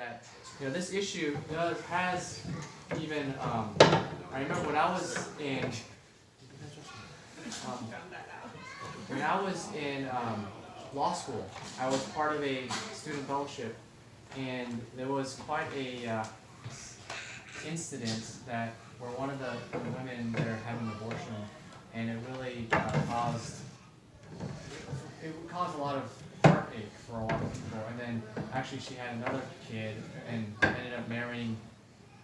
that this issue has even. I remember when I was in law school, I was part of a student fellowship, and there was quite a incident that where one of the women there had an abortion, and it really caused a lot of heartache for a lot of people. And then actually she had another kid and ended up marrying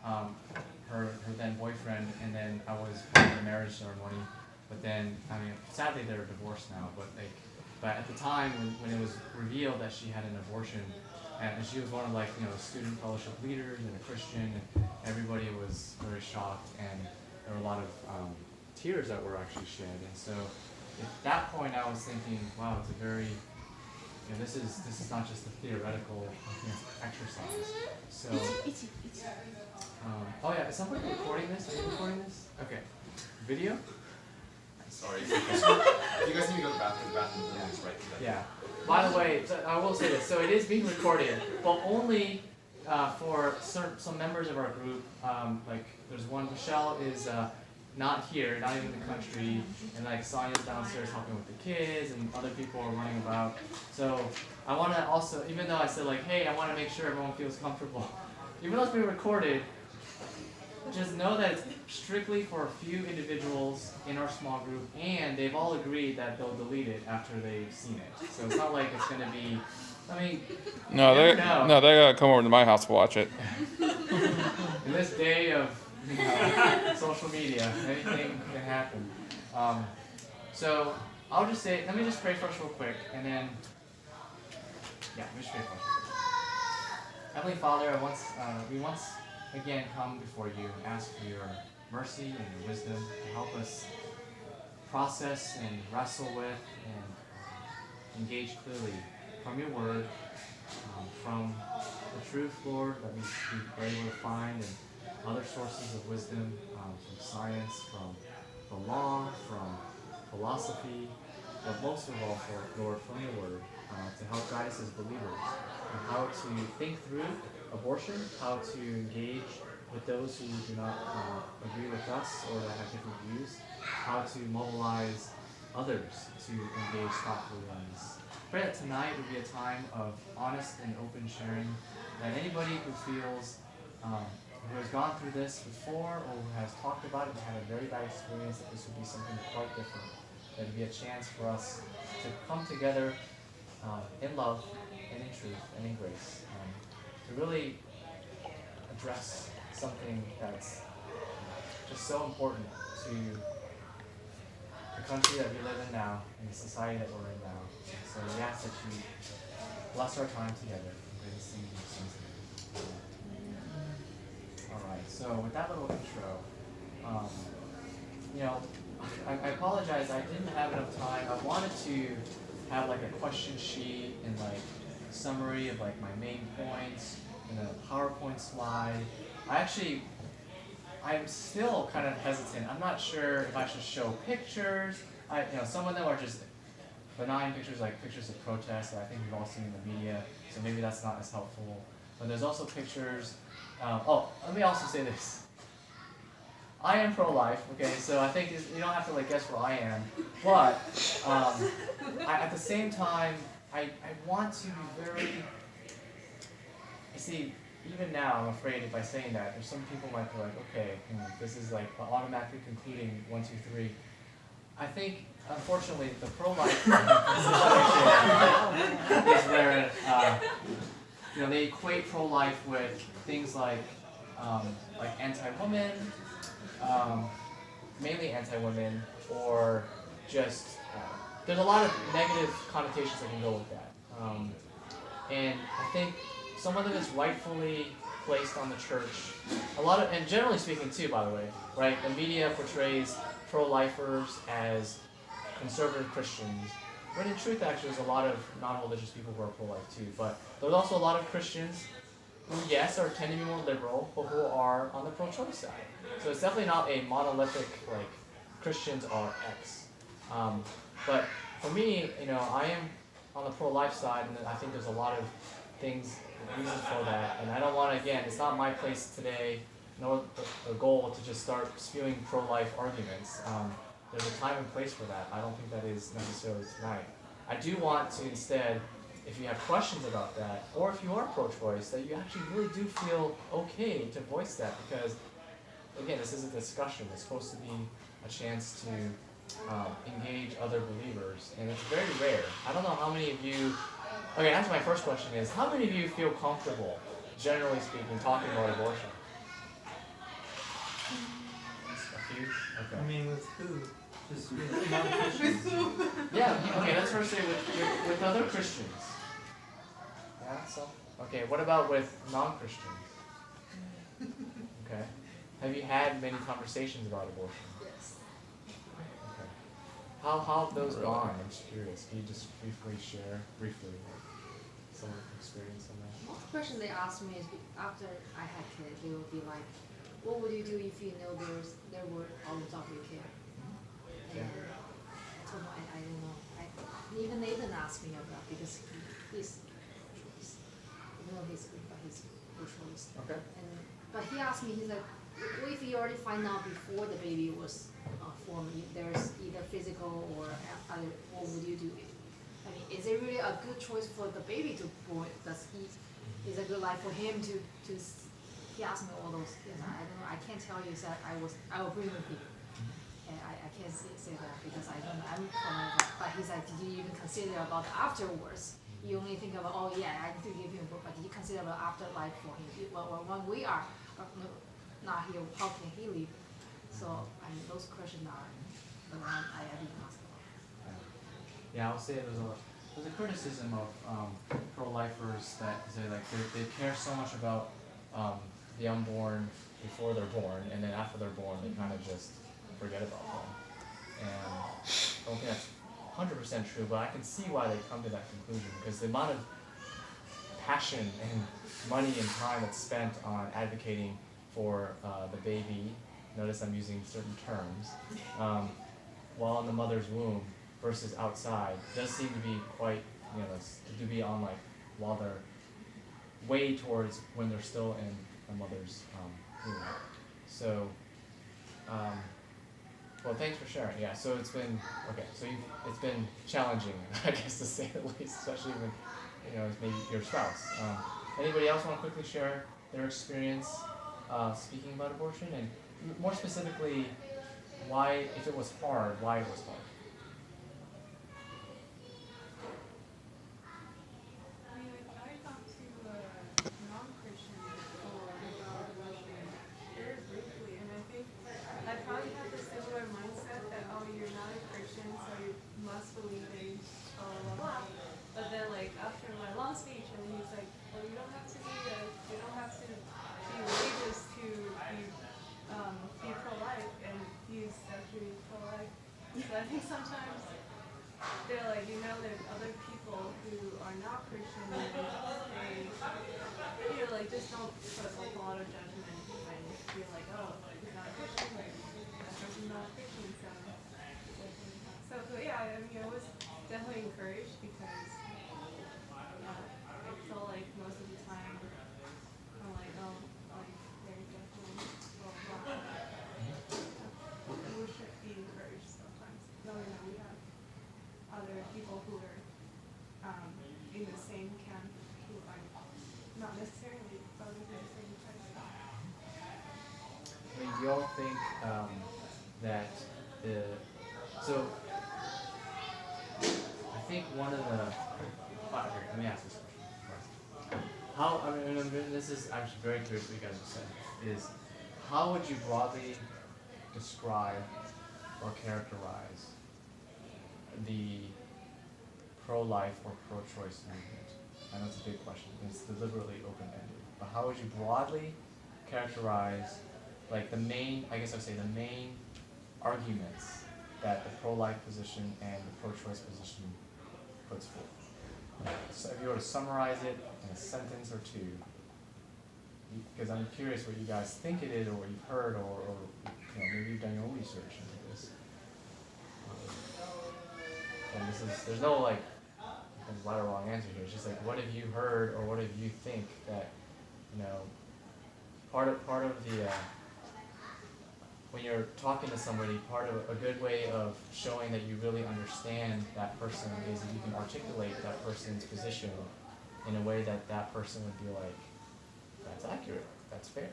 her then boyfriend, and then I was part of the marriage ceremony. But then, I mean, sadly they're divorced now, but at the time when it was revealed that she had an abortion, and she was one of the student fellowship leaders and a Christian, and everybody was very shocked, and there were a lot of tears that were actually shed. And so at that point I was thinking, wow, it's a very, this is not just a theoretical exercise. So, oh yeah, is somebody recording this? Are you recording this? Okay. Video? Sorry. You guys need to go to the bathroom. The bathroom is right there. Yeah. By the way, I will say this. So it is being recorded, but only for some members of our group. Like there's one, Michelle is not here, not even in the country, and Sonia's downstairs helping with the kids, and other people are running about. So I want to also, even though I said hey, I want to make sure everyone feels comfortable, even though it's being recorded, just know that it's strictly for a few individuals in our small group, and they've all agreed that they'll delete it after they've seen it. So it's not like it's going to be, No, they gotta come over to my house to watch it. In this day of social media, anything can happen. So I'll just say, let me just pray first real quick, and then, let me just pray first. Heavenly Father, we once again come before you and ask for your mercy and your wisdom to help us process and wrestle with and engage clearly from your word, from the truth, Lord, that we are able to find, and other sources of wisdom, from science, from the law, from philosophy, but most of all, Lord, from your word, to help guide us as believers on how to think through abortion, how to engage with those who do not agree with us or that have different views, how to mobilize others to engage thoughtfully on this. Pray that tonight would be a time of honest and open sharing, that anybody who feels, who has gone through this before or who has talked about it and had a very bad experience, that this would be something quite different. That it would be a chance for us to come together in love and in truth and in grace, to really address something that's just so important to the country that we live in now and the society that we're in now. And so we ask that you bless our time together and bring us in your son's name. All right, so with that little intro, I apologize, I didn't have enough time. I wanted to have a question sheet and summary of my main points and a PowerPoint slide. I'm still kind of hesitant. I'm not sure if I should show pictures. Some of them are just benign pictures, like pictures of protests that I think we've all seen in the media, so maybe that's not as helpful. But there's also pictures. Let me also say this. I am pro-life, okay, so I think you don't have to guess where I am, but at the same time, I want to be very, even now, I'm afraid if I say that, there's some people might be okay, this is automatically concluding 1, 2, 3. I think, unfortunately, the pro-life situation is where, they equate pro-life with things like anti-women, mainly anti-women, or just, there's a lot of negative connotations that can go with that. And I think some of them is rightfully placed on the church. And generally speaking too, by the way, right? The media portrays pro-lifers as conservative Christians, when in truth, actually, there's a lot of non-religious people who are pro-life too. But there's also a lot of Christians who, yes, are tend to be more liberal, but who are on the pro-choice side. So it's definitely not a monolithic, Christians are X. But for me, I am on the pro-life side, and I think there's a lot of things, reasons for that, and I don't want to, again, it's not my place today, nor the goal to just start spewing pro-life arguments. There's a time and place for that. I don't think that is necessarily tonight. I do want to instead, if you have questions about that, or if you are pro-choice, that you actually really do feel okay to voice that, because again, this is a discussion. It's supposed to be a chance to engage other believers, and it's very rare. I don't know how many of you. Okay, that's my first question: is how many of you feel comfortable, generally speaking, talking about abortion? A few. Okay. I mean, with who? Just with non-Christians. Yeah. Okay. Let's first say with other Christians. Yeah. So. Okay. What about with non-Christians? Okay. Have you had many conversations about abortion? Yes. Okay. How have those gone? I'm just curious. Can you just briefly share some experience on that? Most question they ask me is after I had kids, they will be like, "What would you do if you know there were all without your care?" Yeah. And I told them I don't know. Even Nathan asked me about because he's pro-choice, even though he's pro-choice. Okay. But he asked me, he's like, what if you already find out before the baby was formed, there's either physical or other, what would you do? I mean, is it really a good choice for the baby to born? Is it a good life for him to he asked me all those things. I don't know, I can't tell you that I will agree with you. And I can't say that because I don't know, I'm from but he's like, did you even consider about afterwards? You only think about, oh yeah, I need to give him a book, but did you consider about afterlife for him? Well, when we are not here, how can he live? So, I mean, those questions are the one I didn't ask about. Yeah, I'll say there's a criticism of pro-lifers that say like they care so much about the unborn before they're born, and then after they're born, they kind of just forget about them. And I don't think that's 100% true, but I can see why they come to that conclusion, because the amount of passion and money and time that's spent on advocating for the baby, notice I'm using certain terms, while in the mother's womb versus outside does seem to be quite, to be on like while they're way towards when they're still in the mother's womb. So, well, thanks for sharing. Yeah, so it's been it's been challenging, I guess, to say the least, especially when it's maybe your spouse. Anybody else want to quickly share their experience speaking about abortion, and more specifically, why, if it was hard, why it was hard? I talked to non-Christians before about abortion very briefly, and I think I probably have the similar mindset that, oh, you're not a Christian, so you must believe in blah, blah, blah. But then, like, after my long speech, and he's like, well, you don't have to be religious to be pro-life, and he's actually pro-life. So I think sometimes they're like, there's other people who are not Christian, and they, just don't put like a lot of judgment when you're like, oh, he's not a Christian, like, that person's not a Christian, so yeah, I mean, I was definitely encouraged because I feel like most of the time, I'm like, oh, like, they're definitely blah, blah. We should be encouraged sometimes, knowing that we have other people who are in the same camp who are not necessarily following the same Christ. I mean, do y'all think that so I think one of the, let me ask this question first. This is actually very curious what you guys have said, is how would you broadly describe or characterize the pro-life or pro-choice movement? I know it's a big question, it's deliberately open-ended, but how would you broadly characterize like the main arguments that the pro-life position and the pro-choice position puts forth? So if you were to summarize it in a sentence or two, because I'm curious what you guys think it is, or what you've heard, or maybe you've done your own research into this. And there's no like there's a right or wrong answer here. It's just like, what have you heard or what have you think that, part of the, when you're talking to somebody, part of a good way of showing that you really understand that person is if you can articulate that person's position in a way that that person would be like, that's accurate, that's fair.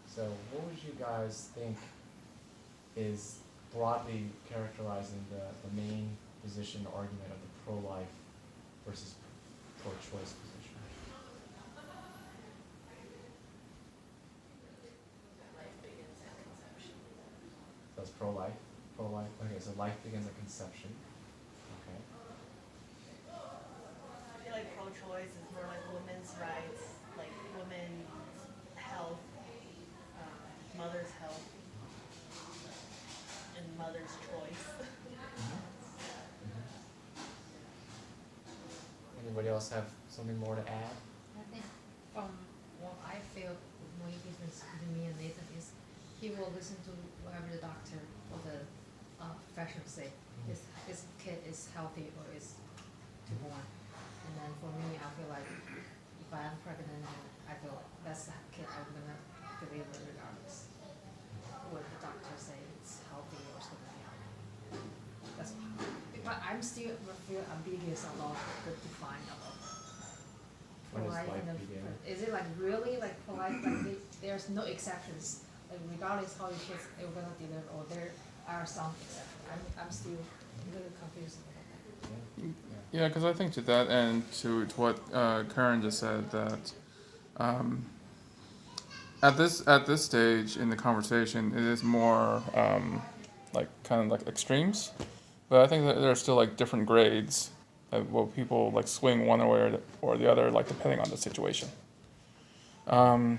So what would you guys think is broadly characterizing the main position or argument of the pro-life versus pro-choice position? Life begins at conception. That's pro-life. Pro-life. Okay, so life begins at conception. Okay. I feel like pro-choice is more like women's rights, like women's health, mother's health, and mother's choice. Anybody else have something more to add? I think from what I feel more difference between me and Nathan is he will listen to whatever the doctor or the professional say. This kid is healthy or is to born. And then for me, I feel like if I am pregnant, I feel like that's the kid I'm gonna deliver regardless. What the doctor say it's healthy or it's gonna be healthy. That's but I'm still feel ambiguous about the define of When does pro-life life and begin? is it like really like pro-life like there's no exceptions like regardless how your kids are gonna deliver or there are some exceptions. I'm still a little confused about that. Yeah, because I think to that end, to what Karen just said, that at this stage in the conversation, it is more like kind of like extremes, but I think that there are still like different grades. Well, people like swing one way or the other, like depending on the situation. And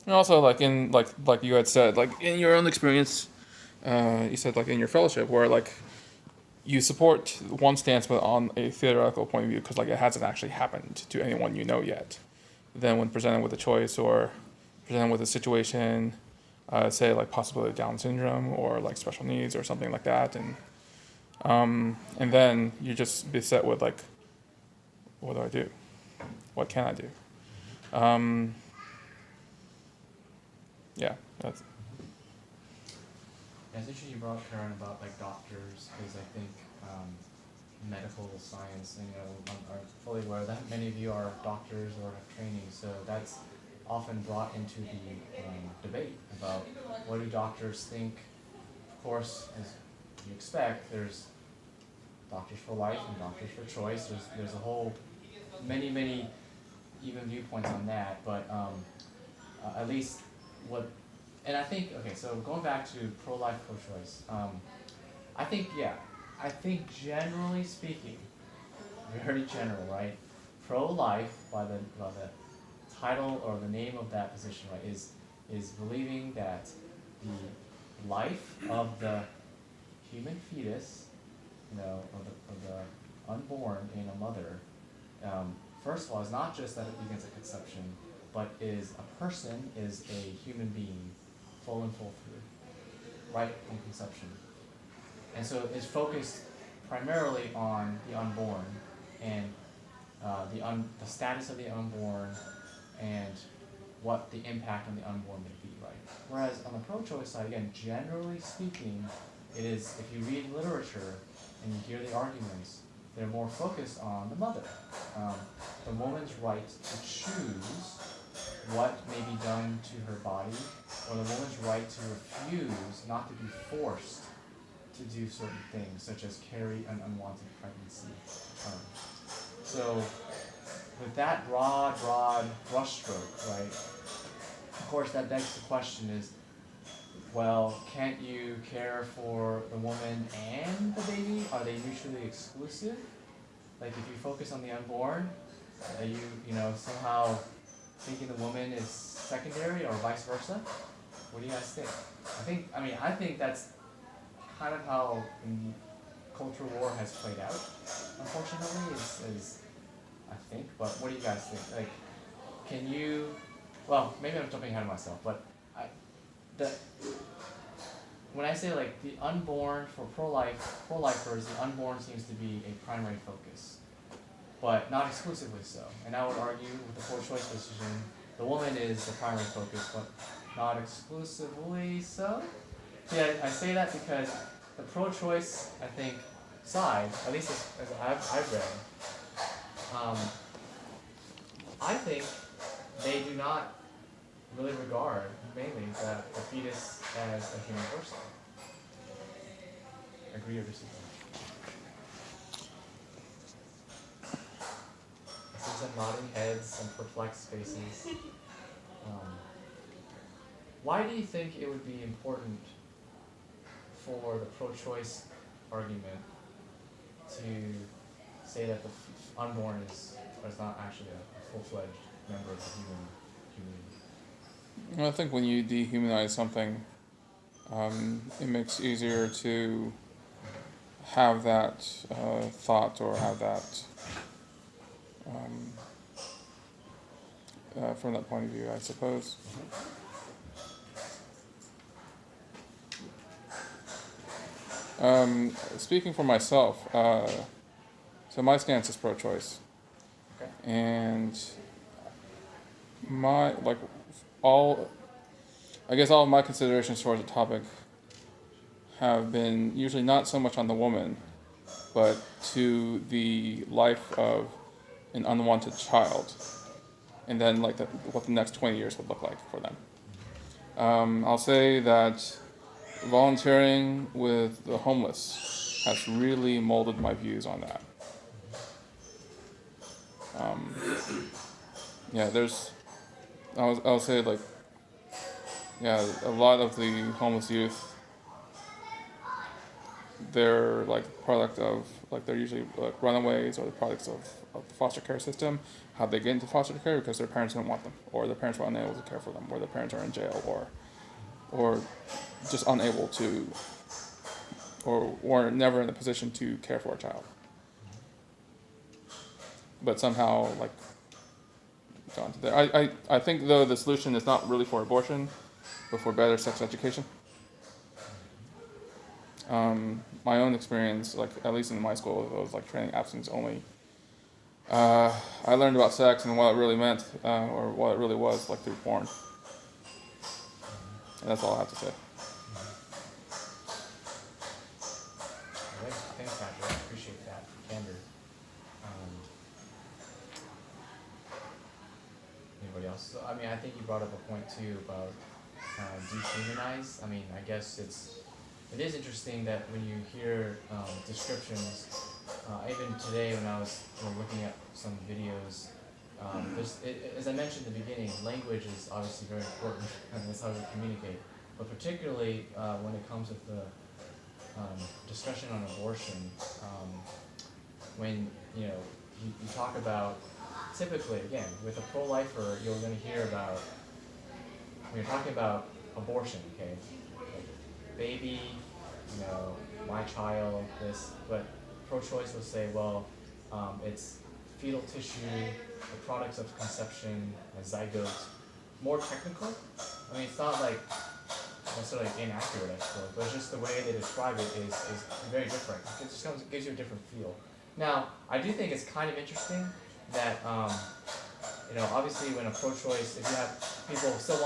also, like in like you had said, like in your own experience, you said like in your fellowship, where like you support one stance, but on a theoretical point of view, because like it hasn't actually happened to anyone you know yet. Then when presented with a choice or presented with a situation, say like possibility of Down syndrome or like special needs or something like that, and then you just beset with like, what do I do? What can I do? Yeah, that's. Yeah, it's interesting you brought up, Karen, about like doctors, because I think medical science, and are fully aware that many of you are doctors or have training, so that's often brought into the debate about what do doctors think. Of course, as you expect, there's doctors for life and doctors for choice. There's a whole many even viewpoints on that, but at least what. And I think, okay, so going back to pro-life, pro-choice, I think generally speaking, very general, right? Pro-life, by the title or the name of that position, right, is believing that the life of the human fetus, of the unborn in a mother, first of all, is not just that it begins at conception, but is a person, is a human being, full and full through, right from conception. And so it's focused primarily on the unborn and the status of the unborn and what the impact on the unborn may be, right? Whereas on the pro-choice side, again, generally speaking, it is, if you read literature and you hear the arguments, they're more focused on the mother. The woman's right to choose what may be done to her body, or the woman's right to refuse, not to be forced to do certain things, such as carry an unwanted pregnancy. So, with that broad brushstroke, right, of course that begs the question is, well, can't you care for the woman and the baby? Are they mutually exclusive? Like if you focus on the unborn, are you somehow thinking the woman is secondary or vice versa? What do you guys think? I think that's kind of how cultural war has played out, unfortunately, is I think, but what do you guys think? Like, can you, well, maybe I'm jumping ahead of myself, but when I say like the unborn, for pro-lifers, the unborn seems to be a primary focus. but not exclusively so. And I would argue with the pro-choice decision, the woman is the primary focus, but not exclusively so. Yeah, I say that because the pro-choice, I think, side, at least as I've read, I think they do not really regard, mainly, that the fetus as a human person. Agree or disagree? I see some nodding heads, some perplexed faces. Why do you think it would be important for the pro-choice argument to say that the unborn is not actually a full-fledged member of the human community? Well, I think when you dehumanize something, it makes it easier to have that thought or have that from that point of view, I suppose. Speaking for myself, so my stance is pro-choice, Okay. and all of my considerations towards the topic have been usually not so much on the woman, but to the life of an unwanted child, and then what the next 20 years would look like for them. I'll say that volunteering with the homeless has really molded my views on that. I'll say a lot of the homeless youth, they're product of they're usually runaways or the products of the foster care system. How they get into foster care because their parents don't want them, or their parents were unable to care for them, or their parents are in jail, or just unable to, or never in a position to care for a child. But somehow gone to there. I think though the solution is not really for abortion, but for better sex education. My own experience, at least in my school, it was training abstinence only. I learned about sex and what it really meant, or what it really was, through porn. And that's all I have to say. Thanks, Patrick. I appreciate that candor. Anybody else? So, I think you brought up a point too about dehumanize. I guess it is interesting that when you hear descriptions, even today when I was looking at some videos, as I mentioned in the beginning, language is obviously very important, and that's how we communicate. But particularly when it comes with the discussion on abortion, when you talk about, typically again with a pro-lifer, you're going to hear about when you're talking about abortion, okay, baby, my child, this, but pro-choice will say, well, it's fetal tissue, the products of conception, a zygote, more technical. It's not necessarily inaccurate, I suppose, but it's just the way they describe it is very different. It just gives you a different feel. Now, I do think it's kind of interesting that, obviously when a pro-choice, if you have people still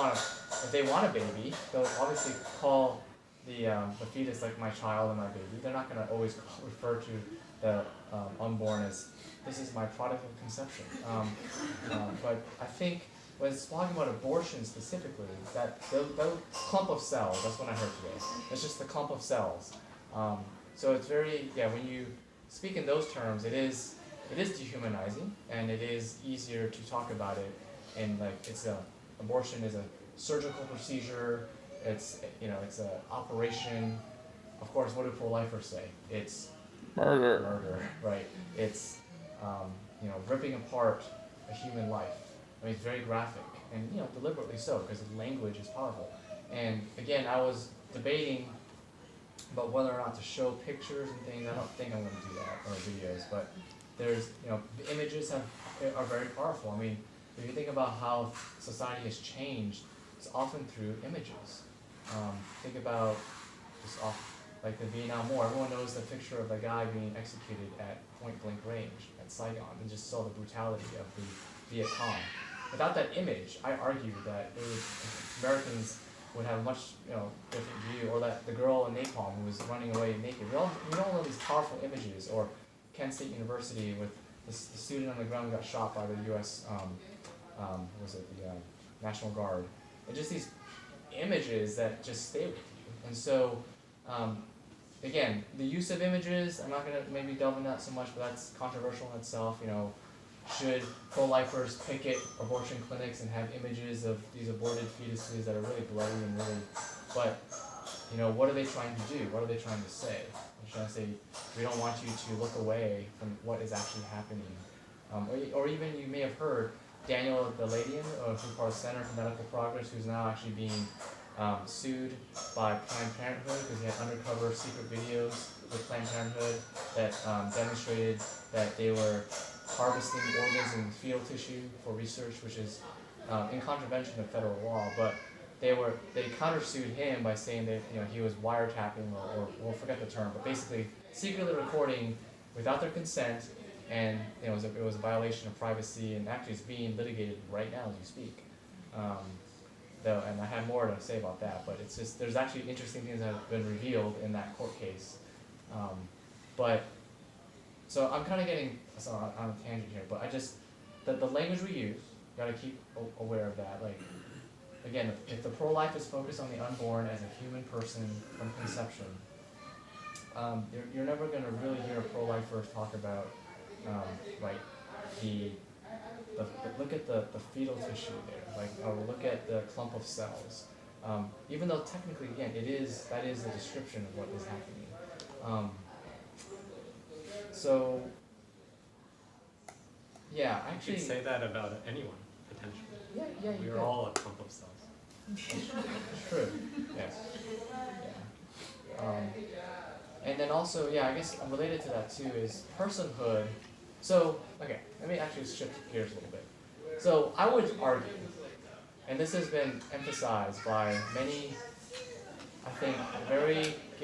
if they want a baby, they'll obviously call the fetus my child and my baby. They're not going to always refer to the unborn as, this is my product of conception. But I think when it's talking about abortion specifically, that the clump of cells, that's what I heard today. It's just the clump of cells. So it's very, when you speak in those terms, it is dehumanizing, and it is easier to talk about it. And abortion is a surgical procedure. It's it's an operation. Of course, what do pro-lifers say? It's murder, right? It's ripping apart a human life. It's very graphic, and deliberately so, because the language is powerful. And again, I was debating about whether or not to show pictures and things. I don't think I'm going to do that, or videos, but there's the images are very powerful. If you think about how society has changed, it's often through images. Think about the Vietnam War. Everyone knows the picture of the guy being executed at point blank range. in Saigon and just saw the brutality of the Viet Cong. Without that image, I argue that Americans would have a much different view, or that the girl in Napalm who was running away naked. We all know these powerful images, or Kent State University with the student on the ground got shot by the U.S. National Guard. And just these images that just stay with you. And so, again, the use of images, I'm not going to maybe delve into that so much, but that's controversial in itself. Should pro-lifers picket abortion clinics and have images of these aborted fetuses that are really bloody and really, but, what are they trying to do? What are they trying to say? They're trying to say, we don't want you to look away from what is actually happening. Or even you may have heard Daniel Galadian, who's part of Center for Medical Progress, who's now actually being sued by Planned Parenthood because he had undercover secret videos with Planned Parenthood that demonstrated that they were harvesting organs and fetal tissue for research, which is in contravention of federal law. But they countersued him by saying that he was wiretapping or we'll forget the term, but basically secretly recording without their consent, and it was a violation of privacy, and actually it's being litigated right now as you speak. And I have more to say about that, but it's just there's actually interesting things that have been revealed in that court case. So I'm kind of getting on a tangent here, but the language we use, you gotta keep aware of that. Like, again, if the pro-life is focused on the unborn as a human person from conception, you're never gonna really hear a pro-lifer talk about look at the fetal tissue there, or look at the clump of cells. Even though technically, again, that is the description of what is happening. So, yeah, You actually. could say that about anyone, potentially. Yeah, you We're could. all a clump of cells. True. Yes. Yeah. And then also, I guess related to that too is personhood. So, okay, let me actually shift gears a little bit. So I would argue, and this has been emphasized by many, I think, very